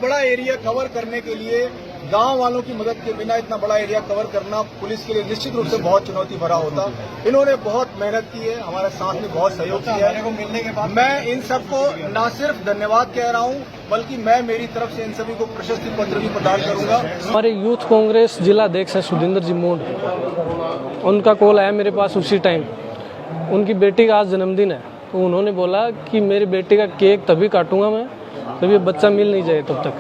बड़ा area cover करने के लिए गांव वालों की मदद के बिना इतना बड़ा एरिया कवर करना पुलिस के लिए निश्चित रूप से बहुत चुनौती भरा होता। इन्होंने बहुत मेहनत की है, हमारे साथ में बहुत सहयोग किया है। मिलने के बाद मैं इन सबको न सिर्फ धन्यवाद कह रहा हूं, बल्कि मैं मेरी तरफ से इन सभी को प्रशस्ति पत्र भी प्रदान करूंगा। हमारे यूथ कांग्रेस जिला अध्यक्ष है सुधिंदर जी मोड, उनका कॉल आया मेरे पास उसी टाइम। उनकी बेटी का आज जन्मदिन है, तो उन्होंने बोला कि मेरी बेटी का केक तभी काटूंगा मैं जब ये बच्चा मिल नहीं जाए तब तक।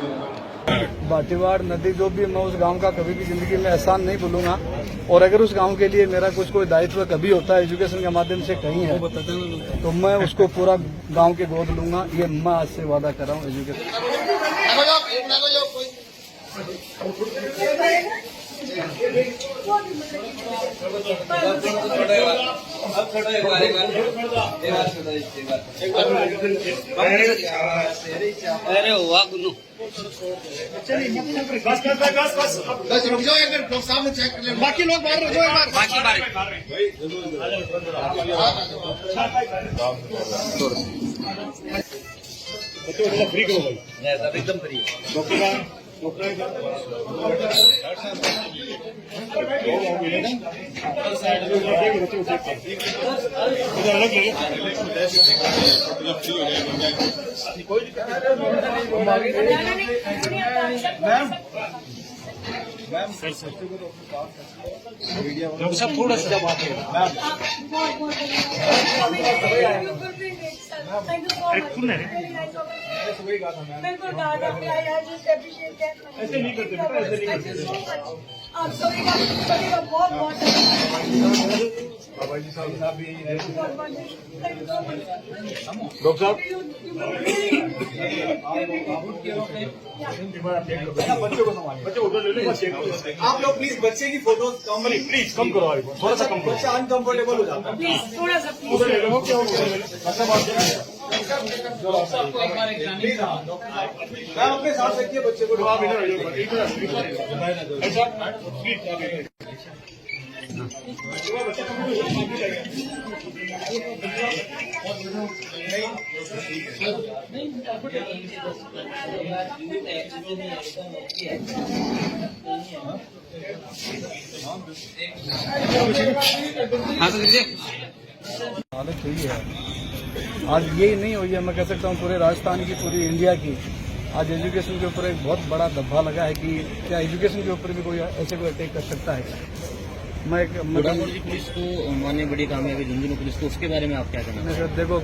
बाटीवाड़ नदी जो भी, मैं उस गांव का कभी भी जिंदगी में एहसान नहीं भूलूंगा। और अगर उस गांव के लिए मेरा कोई दायित्व कभी होता है एजुकेशन के माध्यम से कहीं है, तो मैं उसको पूरा गांव के गोद लूंगा। ये मैं आज से वादा कर रहा हूँ एजुकेशन। अरे वाह गुरु, बस रुक जाओ, एक मिनट लोग सामने चेक कर ले, बाकी लोग बाहर रुको, एक बार बाकी बाहर फ्री करो भाई, एकदम फ्री। सब थोड़ा सा बात है ऐसे नहीं करते, आप सभी का बहुत बहुत बाबा जी साहब भी डॉक्टर साहब बच्चों को संभालिए, बच्चों उधर ले लो। आप लोग प्लीज बच्चे की फोटो प्लीज कम करो, थोड़ा सा कम, बच्चा अनकंफर्टेबल हो जाता है। प्लीज थोड़ा सा उधर ले लो, क्या हो गया? मैं अपने साथ रखिए बच्चे को। हालत हुई है आज, यही नहीं हुई है, मैं कह सकता हूँ पूरे राजस्थान की, पूरी इंडिया की। आज एजुकेशन के ऊपर एक बहुत बड़ा धब्बा लगा है कि क्या एजुकेशन के ऊपर भी कोई ऐसे कोई अटैक कर सकता है। मैं पुलिस को माननीय बड़ी कामयाबी झुंझुनू पुलिस को, उसके बारे में आप क्या कहना? देखो,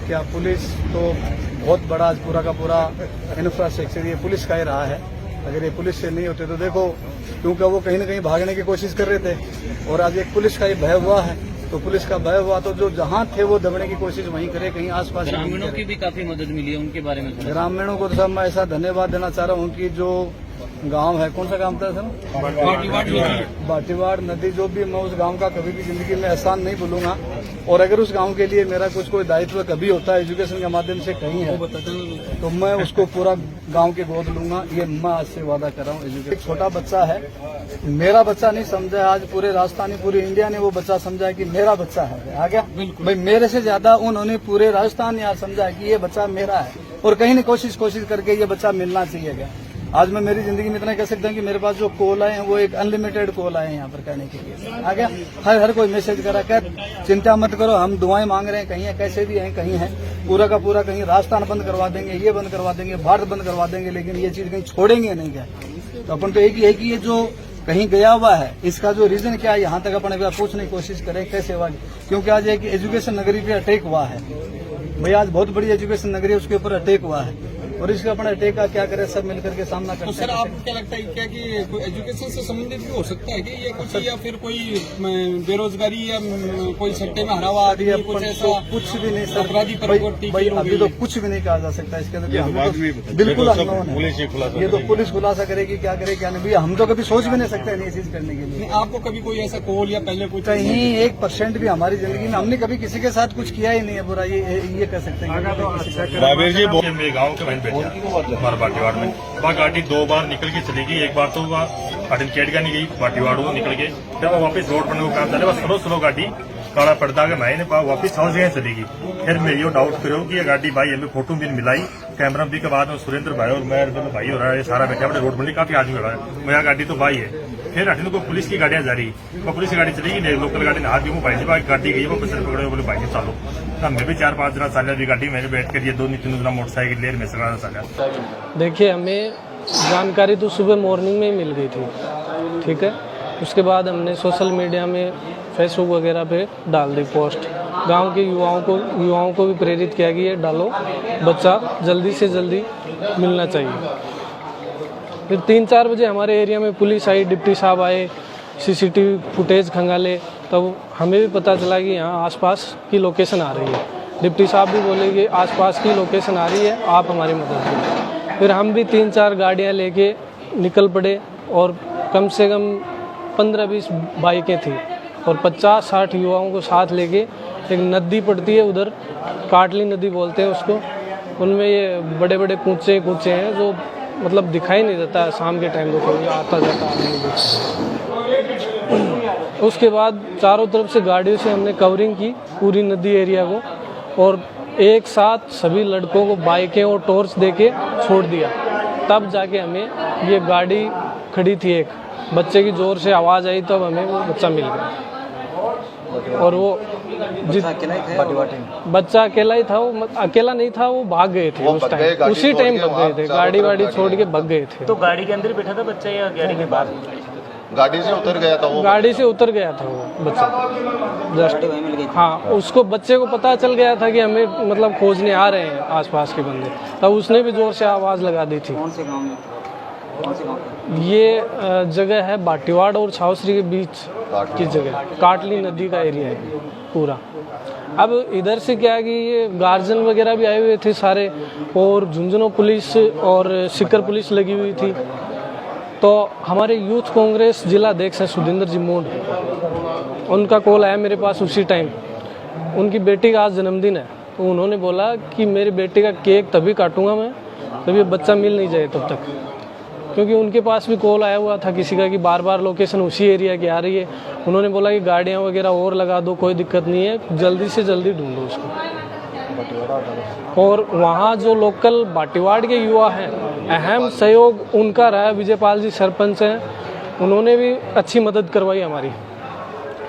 क्या पुलिस तो बहुत बड़ा आज पूरा का पूरा इंफ्रास्ट्रक्चर ये पुलिस का ही रहा है। अगर ये पुलिस से नहीं होते तो देखो, क्योंकि वो कहीं न कहीं भागने की कोशिश कर रहे थे और आज एक पुलिस का ही भय हुआ है, तो पुलिस का भय हुआ तो जो जहां थे वो दबने की कोशिश वहीं करे, कहीं आसपास। ग्रामीणों की भी काफी मदद मिली है, उनके बारे में? ग्रामीणों को तो सब मैं ऐसा धन्यवाद देना चाह रहा हूँ कि जो गांव है, कौन सा गांव था सर? बाटीवाड़ नदी जो भी, मैं उस गांव का कभी भी जिंदगी में एहसान नहीं भूलूंगा। और अगर उस गांव के लिए मेरा कोई दायित्व कभी होता है एजुकेशन के माध्यम से कहीं है, तो मैं उसको पूरा गांव के गोद लूंगा। ये मैं आज से वादा कर रहा हूँ एजुकेशन। एक छोटा बच्चा है, मेरा बच्चा नहीं समझा, आज पूरे राजस्थानी, पूरी इंडिया ने वो बच्चा समझा है कि मेरा बच्चा है। आ गया भाई, मेरे से ज्यादा उन्होंने पूरे राजस्थान ने आज समझा है कि ये बच्चा मेरा है, और कहीं न कोशिश करके ये बच्चा मिलना चाहिए। क्या आज मैं मेरी जिंदगी में इतना कह सकता हूँ कि मेरे पास जो कॉल आए हैं वो एक अनलिमिटेड कॉल आए हैं यहाँ पर कहने के लिए। आ गया, हर कोई मैसेज करा कर चिंता मत करो, हम दुआएं मांग रहे हैं, कहीं है, कैसे भी हैं, कहीं है, पूरा का पूरा कहीं राजस्थान बंद करवा देंगे, ये बंद करवा देंगे, भारत बंद करवा देंगे, लेकिन ये चीज कहीं छोड़ेंगे नहीं। क्या तो अपन तो एक ही है कि ये जो कहीं गया हुआ है, इसका जो रीजन क्या है, यहाँ तक अपन पूछने की कोशिश करें कैसे हुआ, क्योंकि आज एक एजुकेशन नगरी पे अटैक हुआ है भैया, आज बहुत बड़ी एजुकेशन नगरी है, उसके ऊपर अटैक हुआ है, और इसका अपना अटैक का क्या करे, सब मिलकर के सामना करते हैं। सर, आपको क्या लगता है क्या कि कोई एजुकेशन से संबंधित भी हो सकता है कि ये कुछ, या फिर कोई बेरोजगारी या कोई सट्टे में हरा हुआ आदमी, कुछ ऐसा? कुछ भी नहीं सर, अपराधी प्रवृत्ति अभी तो कुछ भी नहीं कहा जा सकता इसके अंदर, बिल्कुल अननोन है। ये तो पुलिस खुलासा करेगी, क्या करे क्या नहीं, हम तो कभी सोच भी नहीं सकते ये चीज करने के लिए। आपको कभी कोई ऐसा कॉल या पहले कुछ? कहीं 1% भी हमारी जिंदगी में हमने कभी किसी के साथ कुछ किया ही नहीं है बुरा, ये कह सकते हैं। गाँव के हमारे बाटीवाड़ में वहाँ गाड़ी 2 बार निकल के चली गई। एक बार तो वहाँ अटलकेट का नहीं गई, बाटीवाड़ वो निकल गए, फिर वो वापस रोड पर काम चले, बस स्लो गाड़ी काला पड़ता के मैं वापस हाउस गए चली गई। फिर मैं यो डाउट करो कि ये गाड़ी भाई हमें फोटो भी मिलाई कैमरा भी के बाद में सुरेंद्र भाई और मैं भाई हो रहा है, ये सारा बैठा अपने रोड बनी काफी आदमी हो रहा है, मेरा गाड़ी तो भाई है। फिर हटिन को पुलिस की गाड़ियां जा रही, वो पुलिस की गाड़ी चलेगी नहीं, लोकल गाड़ी ने हाथ दी, वो भाई जी गाड़ी गई, वो बस पकड़े बोले भाई जी चालो। हमें भी 4-5 दिन साल भी गाड़ी में बैठ कर ये 2-3 दिन मोटरसाइकिल ले में सगा साल। देखिए, हमें जानकारी तो सुबह मॉर्निंग में ही मिल गई थी, ठीक है। उसके बाद हमने सोशल मीडिया में फेसबुक वगैरह पे डाल दी पोस्ट, गांव के युवाओं को भी प्रेरित किया कि ये डालो, बच्चा जल्दी से जल्दी मिलना चाहिए। फिर 3-4 बजे हमारे एरिया में पुलिस आई, डिप्टी साहब आए, सीसीटीवी फुटेज खंगाले, तब हमें भी पता चला कि यहाँ आसपास की लोकेशन आ रही है। डिप्टी साहब भी बोले कि आसपास की लोकेशन आ रही है, आप हमारी मदद करें। फिर हम भी 3-4 गाड़ियाँ लेके निकल पड़े और कम से कम 15-20 बाइकें थी और 50-60 युवाओं को साथ लेके एक नदी पड़ती है उधर, काटली नदी बोलते हैं उसको, उनमें ये बड़े बड़े कूचे हैं जो मतलब दिखाई नहीं देता है शाम के टाइम को, कोई आता जाता आदमी। उसके बाद चारों तरफ से गाड़ियों से हमने कवरिंग की पूरी नदी एरिया को, और एक साथ सभी लड़कों को बाइकें और टॉर्च देके छोड़ दिया। तब जाके हमें ये गाड़ी खड़ी थी, एक बच्चे की जोर से आवाज़ आई, तब हमें वो बच्चा मिल गया। और वो बच्चा अकेला ही था, वो अकेला नहीं था, वो भाग गए थे उस टाइम, उसी टाइम भाग गए थे, गाड़ी वाड़ी छोड़ के भाग गए थे। तो गाड़ी के अंदर बैठा था बच्चा या गाड़ी के बाहर? गाड़ी से उतर गया था वो, गाड़ी से उतर गया था वो बच्चा जस्ट। हाँ, उसको बच्चे को पता चल गया था कि हमें मतलब खोजने आ रहे हैं आसपास के बंदे, तब उसने भी जोर से आवाज़ लगा दी थी। कौन से गाँव में? ये जगह है बाटीवाड़ और छावसरी के बीच की जगह, काटली नदी का एरिया है पूरा। अब इधर से क्या है कि ये गार्जियन वगैरह भी आए हुए थे सारे, और झुंझुनू पुलिस और सिक्कर पुलिस लगी हुई थी। तो हमारे यूथ कांग्रेस जिला अध्यक्ष हैं सुदिंदर जी मोड, उनका कॉल आया मेरे पास उसी टाइम। उनकी बेटी का आज जन्मदिन है, तो उन्होंने बोला कि मेरी बेटी का केक तभी काटूंगा मैं जब ये बच्चा मिल नहीं जाए तब तक, क्योंकि उनके पास भी कॉल आया हुआ था किसी का कि बार बार लोकेशन उसी एरिया की आ रही है। उन्होंने बोला कि गाड़ियाँ वगैरह और लगा दो, कोई दिक्कत नहीं है, जल्दी से जल्दी ढूंढो उसको। और वहाँ जो लोकल बाटीवाड़ के युवा हैं, अहम सहयोग उनका रहा। विजयपाल जी सरपंच हैं, उन्होंने भी अच्छी मदद करवाई हमारी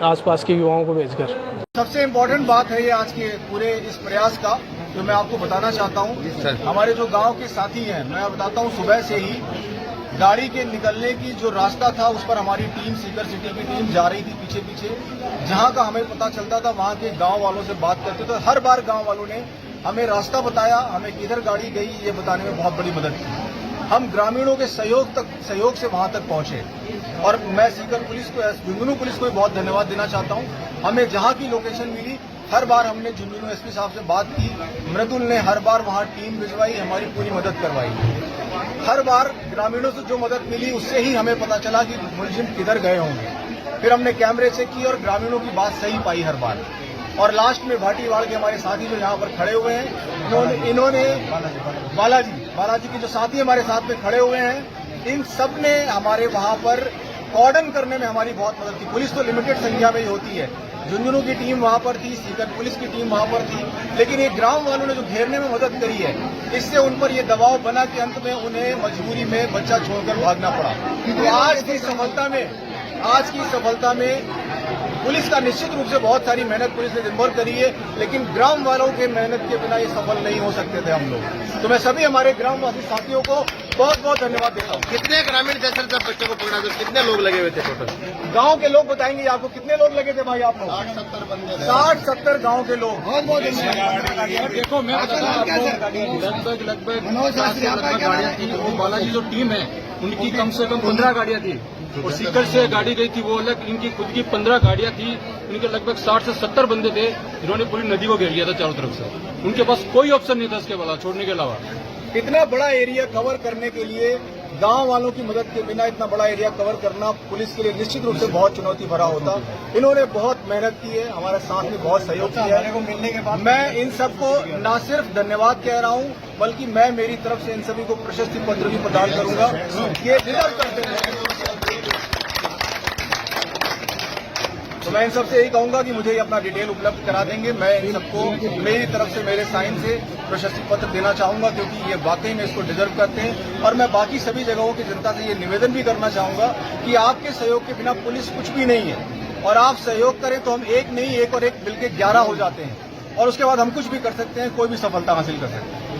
आसपास के युवाओं को भेजकर। सबसे इम्पोर्टेंट बात है ये आज के पूरे इस प्रयास का, जो मैं आपको बताना चाहता हूँ। हमारे जो गांव के साथी हैं, मैं बताता हूँ, सुबह से ही गाड़ी के निकलने की जो रास्ता था उस पर हमारी टीम, सीकर सिटी की टीम जा रही थी पीछे पीछे। जहां का हमें पता चलता था वहां के गांव वालों से बात करते थे, हर बार गांव वालों ने हमें रास्ता बताया, हमें किधर गाड़ी गई ये बताने में बहुत बड़ी मदद की। हम ग्रामीणों के सहयोग से वहां तक पहुंचे, और मैं सीकर पुलिस को, झुंझुनू पुलिस को भी बहुत धन्यवाद देना चाहता हूं। हमें जहां की लोकेशन मिली, हर बार हमने झुंझुनू एसपी साहब से बात की, मृदुल ने हर बार वहां टीम भिजवाई, हमारी पूरी मदद करवाई। हर बार ग्रामीणों से जो मदद मिली उससे ही हमें पता चला कि मुलजिम किधर गए होंगे। फिर हमने कैमरे चेक की और ग्रामीणों की बात सही पाई हर बार। और लास्ट में भाटीवाड़ के हमारे साथी जो यहाँ पर खड़े हुए हैं, इन्होंने बालाजी के जो साथी हमारे साथ में खड़े हुए हैं, इन सब ने हमारे वहां पर कॉर्डन करने में हमारी बहुत मदद की। पुलिस तो लिमिटेड संख्या में ही होती है, झुंझुनू की टीम वहां पर थी, सीकर पुलिस की टीम वहां पर थी, लेकिन ये ग्राम वालों ने जो घेरने में मदद करी है, इससे उन पर ये दबाव बना कि अंत में उन्हें मजबूरी में बच्चा छोड़कर भागना पड़ा। तो आज की सफलता में पुलिस का निश्चित रूप से बहुत सारी मेहनत पुलिस ने दिन भर करी है, लेकिन ग्राम वालों के मेहनत के बिना ये सफल नहीं हो सकते थे हम लोग। तो मैं सभी हमारे ग्रामवासी साथियों को बहुत बहुत धन्यवाद देता हूँ। कितने ग्रामीण जैसे जब बच्चों को पकड़ा, कितने लोग लगे हुए थे टोटल? गांव के लोग बताएंगे आपको कितने लोग लगे थे भाई, आप लोग 60-70 गांव के लोग। देखो मैं लगभग गाड़ियाँ थी, और बालाजी जो टीम है उनकी कम से कम 15 गाड़ियाँ थी, और सीकर से गाड़ी गई थी वो अलग, इनकी खुद की 15 गाड़ियाँ थी। इनके लगभग 60 से 70 बंदे थे, इन्होंने पूरी नदी को घेर लिया था चारों तरफ से। उनके पास कोई ऑप्शन नहीं था इसके अलावा, छोड़ने के अलावा। इतना बड़ा एरिया कवर करने के लिए गांव वालों की मदद के बिना इतना बड़ा एरिया कवर करना पुलिस के लिए निश्चित रूप से बहुत चुनौती भरा होता। इन्होंने बहुत मेहनत की है, हमारे साथ में बहुत सहयोग किया है। मिलने के बाद मैं इन सबको न सिर्फ धन्यवाद कह रहा हूं, बल्कि मैं मेरी तरफ से इन सभी को प्रशस्ति पत्र भी प्रदान करूंगा। ये डिजर्व करते हैं। तो मैं इन सबसे यही कहूंगा कि मुझे ये अपना डिटेल उपलब्ध करा देंगे। मैं इन सबको मेरी तरफ से मेरे साइन से प्रशस्ति पत्र देना चाहूंगा, क्योंकि ये वाकई में इसको डिजर्व करते हैं। और मैं बाकी सभी जगहों की जनता से ये निवेदन भी करना चाहूंगा कि आपके सहयोग के बिना पुलिस कुछ भी नहीं है, और आप सहयोग करें तो हम एक नहीं, एक और एक मिलकर 11 हो जाते हैं, और उसके बाद हम कुछ भी कर सकते हैं, कोई भी सफलता हासिल कर सकते हैं।